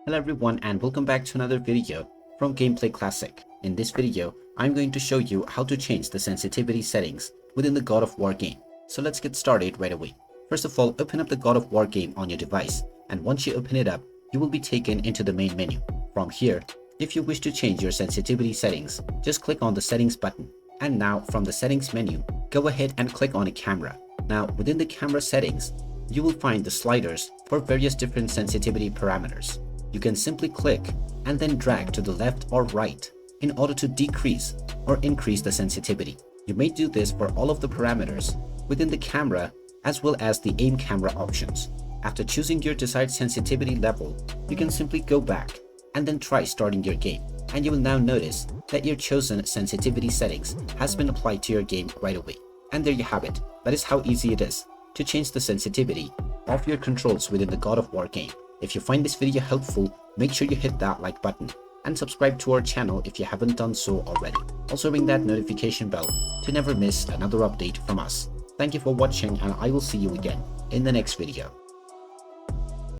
Hello everyone and welcome back to another video from Gameplay Classic. In this video, I'm going to show you how to change the sensitivity settings within the God of War game. So let's get started right away. First of all, open up the God of War game on your device, and once you open it up, you will be taken into the main menu. From here, if you wish to change your sensitivity settings, just click on the settings button. And now from the settings menu, go ahead and click on a camera. Now within the camera settings, you will find the sliders for various different sensitivity parameters. You can simply click and then drag to the left or right in order to decrease or increase the sensitivity. You may do this for all of the parameters within the camera as well as the aim camera options. After choosing your desired sensitivity level, you can simply go back and then try starting your game, and you will now notice that your chosen sensitivity settings has been applied to your game right away. And there you have it. That is how easy it is to change the sensitivity of your controls within the God of War game. If you find this video helpful, make sure you hit that like button and subscribe to our channel if you haven't done so already. Also ring that notification bell to never miss another update from us. Thank you for watching, and I will see you again in the next video.